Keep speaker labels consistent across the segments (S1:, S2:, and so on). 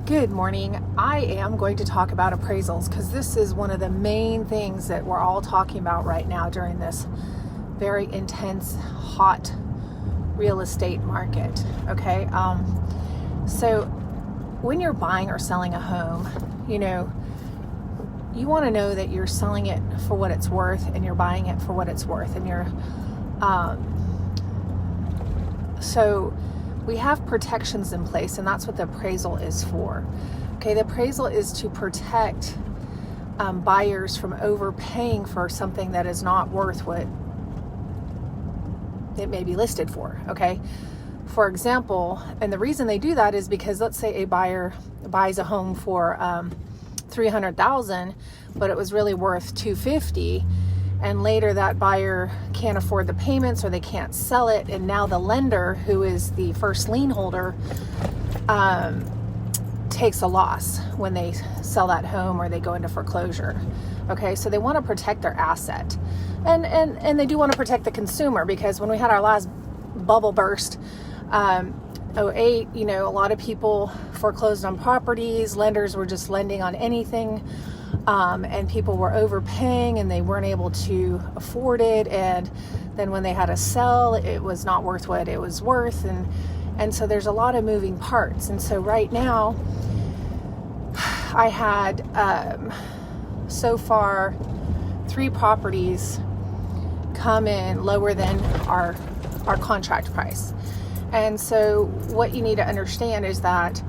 S1: Good morning. I am going to talk about appraisals because this is one of the main things that we're all talking about right now during this very intense, hot real estate market. Okay. So when you're buying or selling a home, you want to know that you're selling it for what it's worth and you're buying it for what it's worth. And so we have protections in place, and that's what the appraisal is for. Okay, the appraisal is to protect buyers from overpaying for something that is not worth what it may be listed for. Okay, for example, and the reason they do that is because let's say a buyer buys a home for $300,000, but it was really worth $250,000. And later that buyer can't afford the payments or they can't sell it. And now the lender, who is the first lien holder, takes a loss when they sell that home or they go into foreclosure. Okay, so they want to protect their asset. And they do want to protect the consumer, because when we had our last bubble burst, 2008, a lot of people foreclosed on properties. Lenders were just lending on anything. And people were overpaying and they weren't able to afford it. And then when they had to sell, it was not worth what it was worth. And so there's a lot of moving parts. And so right now, I had so far 3 properties come in lower than our contract price. And so what you need to understand is that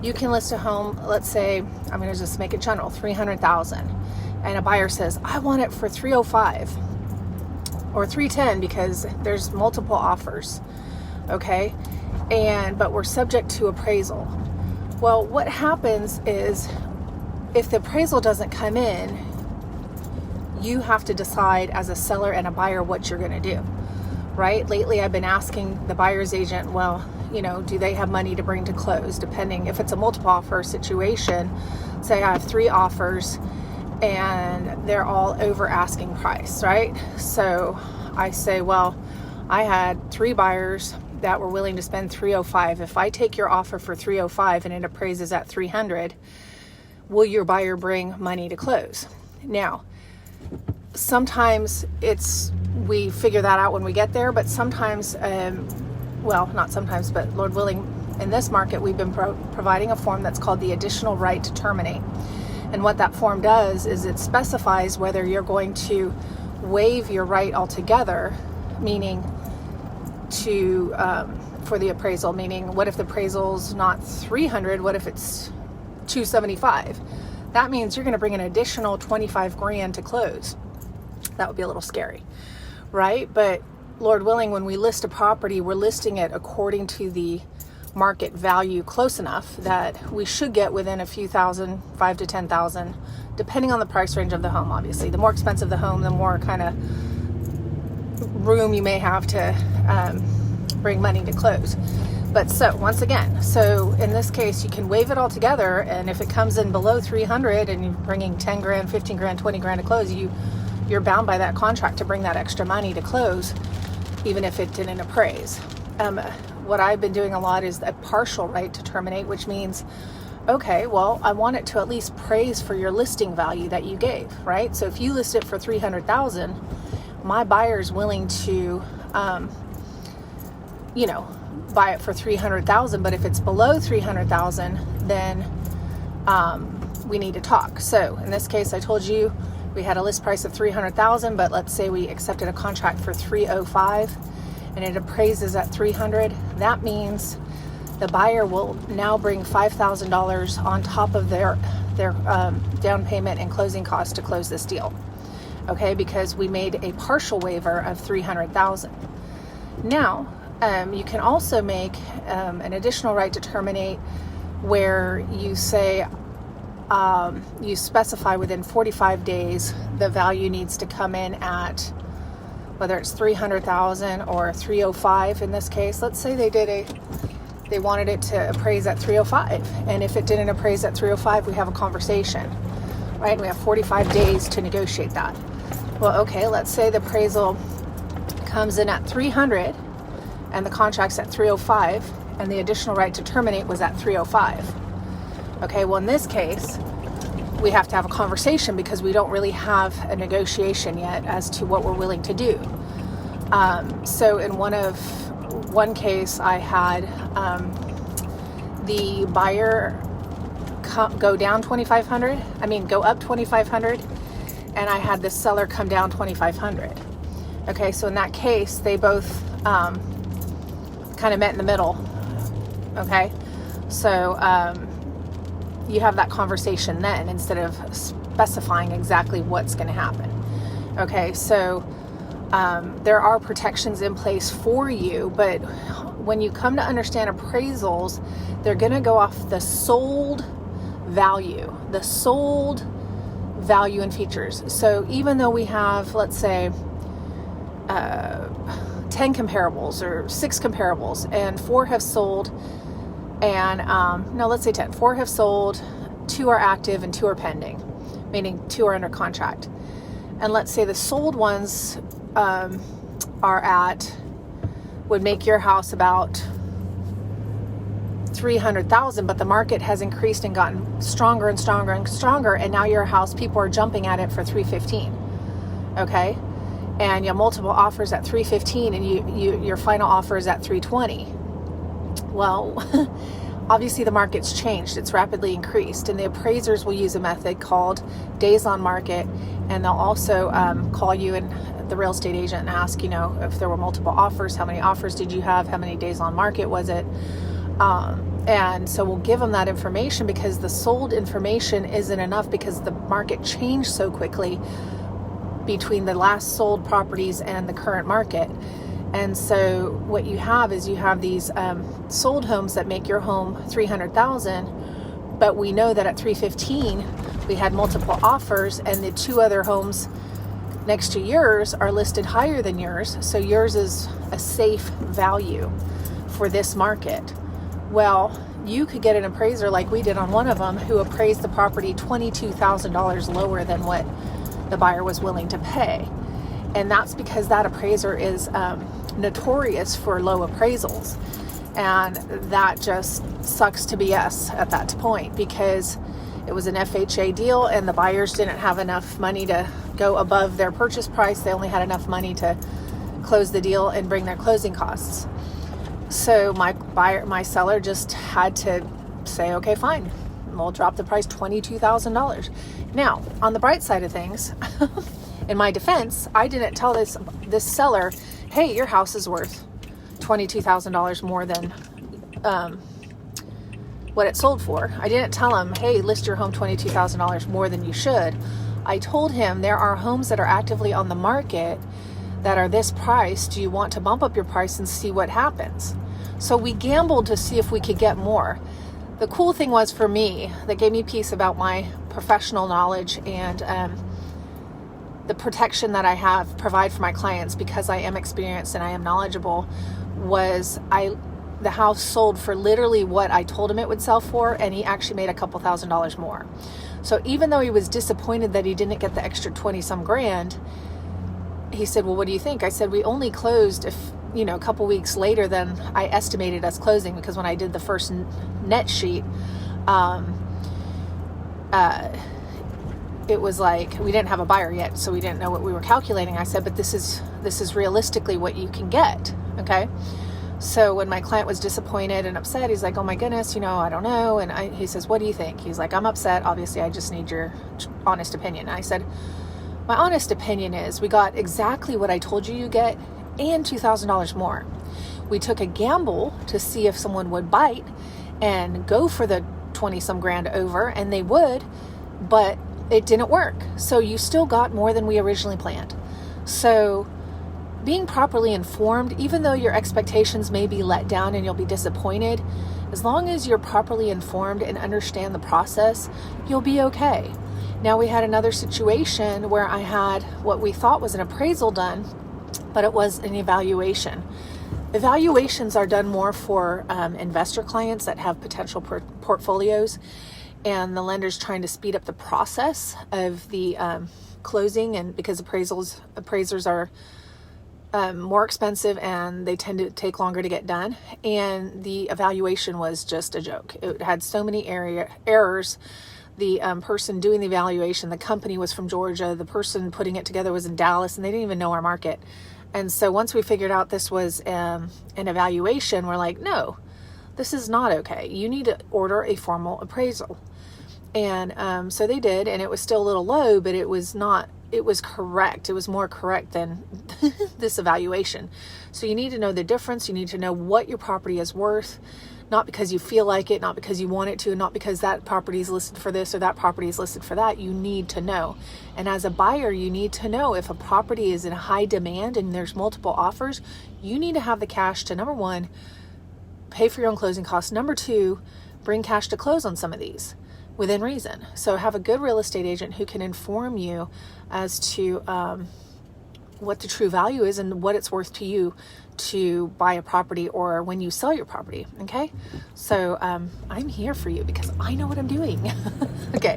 S1: you can list a home, let's say, I'm going to just make it general, $300,000. And a buyer says, I want it for $305,000 or $310,000 because there's multiple offers. Okay. But we're subject to appraisal. Well, what happens is if the appraisal doesn't come in, you have to decide as a seller and a buyer what you're going to do. Right? Lately, I've been asking the buyer's agent, do they have money to bring to close? Depending if it's a multiple offer situation, say I have 3 offers and they're all over asking price, right? So I say, well, I had 3 buyers that were willing to spend $305,000. If I take your offer for $305,000 and it appraises at $300,000, will your buyer bring money to close? Now, sometimes we figure that out when we get there, but sometimes, not sometimes, but Lord willing, in this market, we've been providing a form that's called the additional right to terminate. And what that form does is it specifies whether you're going to waive your right altogether, meaning for the appraisal, meaning what if the appraisal's not $300,000, what if it's $275,000? That means you're going to bring an additional $25,000 to close. That would be a little scary, right? But Lord willing, when we list a property, we're listing it according to the market value close enough that we should get within a few thousand, $5,000 to $10,000, depending on the price range of the home. Obviously, the more expensive the home, the more kind of room you may have to bring money to close. But so once again, in this case, you can waive it all together, and if it comes in below $300,000 and you're bringing $10,000, $15,000, $20,000 to close, you're bound by that contract to bring that extra money to close, even if it didn't appraise. What I've been doing a lot is a partial right to terminate, which means, okay, well, I want it to at least praise for your listing value that you gave, right? So if you list it for $300,000, my buyer's willing to, buy it for $300,000. But if it's below $300,000, then we need to talk. So in this case, I told you we had a list price of $300,000, but let's say we accepted a contract for $305,000 and it appraises at $300,000. That means the buyer will now bring $5,000 on top of their down payment and closing costs to close this deal. Okay, because we made a partial waiver of $300,000. Now, you can also make an additional right to terminate where you say, you specify within 45 days the value needs to come in at, whether it's $300,000 or $305,000 in this case. Let's say they wanted it to appraise at $305,000, and if it didn't appraise at $305,000, we have a conversation, right? We have 45 days to negotiate that. Well, okay, let's say the appraisal comes in at $300,000 and the contract's at $305,000 and the additional right to terminate was at $305,000. Okay, well, in this case, we have to have a conversation because we don't really have a negotiation yet as to what we're willing to do. So in one case, I had the buyer go down go up $2,500, and I had the seller come down $2,500. Okay, so in that case, they both kind of met in the middle. Okay, so you have that conversation then instead of specifying exactly what's going to happen. Okay, so there are protections in place for you, but when you come to understand appraisals, they're going to go off the sold value and features. So even though we have, let's say, 10 comparables or 6 comparables, and 4 have sold, and no, let's say 10. 4 have sold, 2 are active, and 2 are pending, meaning 2 are under contract. And let's say the sold ones would make your house about $300,000, but the market has increased and gotten stronger and stronger and stronger, and now your house, people are jumping at it for $315,000. Okay, and you have multiple offers at $315,000, and your final offer is at $320,000. Well, obviously the market's changed; it's rapidly increased, and the appraisers will use a method called days on market, and they'll also call you and the real estate agent and ask, if there were multiple offers, how many offers did you have, how many days on market was it? And so we'll give them that information because the sold information isn't enough because the market changed so quickly between the last sold properties and the current market. And so what you have is these sold homes that make your home $300,000, but we know that at $315,000 we had multiple offers, and the 2 other homes next to yours are listed higher than yours, so yours is a safe value for this market. Well, you could get an appraiser like we did on one of them who appraised the property $22,000 lower than what the buyer was willing to pay. And that's because that appraiser is notorious for low appraisals. And that just sucks to be us at that point because it was an FHA deal and the buyers didn't have enough money to go above their purchase price. They only had enough money to close the deal and bring their closing costs. So my seller just had to say, okay, fine, we'll drop the price $22,000. Now, on the bright side of things, in my defense, I didn't tell this seller, hey, your house is worth $22,000 more than what it sold for. I didn't tell him, hey, list your home $22,000 more than you should. I told him there are homes that are actively on the market that are this price. Do you want to bump up your price and see what happens? So we gambled to see if we could get more. The cool thing was for me, that gave me peace about my professional knowledge and the protection that I provide for my clients because I am experienced and I am knowledgeable, was the house sold for literally what I told him it would sell for, and he actually made a couple $1,000s more. So even though he was disappointed that he didn't get the extra 20 some grand, he said, well, what do you think? I said, we only closed a couple weeks later than I estimated us closing, because when I did the first net sheet, it was like we didn't have a buyer yet, so we didn't know what we were calculating. I said, but this is realistically what you can get. Okay. So when my client was disappointed and upset, he's like, oh my goodness, I don't know. And he says, what do you think? He's like, I'm upset. Obviously, I just need your honest opinion. And I said, my honest opinion is we got exactly what I told you get and $2,000 more. We took a gamble to see if someone would bite and go for the 20 some grand over, and they would, but it didn't work. So you still got more than we originally planned. So being properly informed, even though your expectations may be let down and you'll be disappointed, as long as you're properly informed and understand the process, you'll be okay. Now, we had another situation where I had what we thought was an appraisal done, but it was an evaluation. Evaluations are done more for investor clients that have potential portfolios, and the lender's trying to speed up the process of the closing, and because appraisers are more expensive, and they tend to take longer to get done. And the evaluation was just a joke. It had so many errors. The person doing the evaluation, the company was from Georgia. The person putting it together was in Dallas, and they didn't even know our market. And so once we figured out this was an evaluation, we're like, no, this is not okay. You need to order a formal appraisal. And so they did, and it was still a little low, but it was correct. It was more correct than this evaluation. So you need to know the difference. You need to know what your property is worth, not because you feel like it, not because you want it to, not because that property is listed for this or that property is listed for that. You need to know. And as a buyer, you need to know if a property is in high demand and there's multiple offers. You need to have the cash to, number one, pay for your own closing costs. Number two, bring cash to close on some of these within reason. So have a good real estate agent who can inform you as to what the true value is and what it's worth to you to buy a property or when you sell your property. Okay. So I'm here for you because I know what I'm doing. Okay.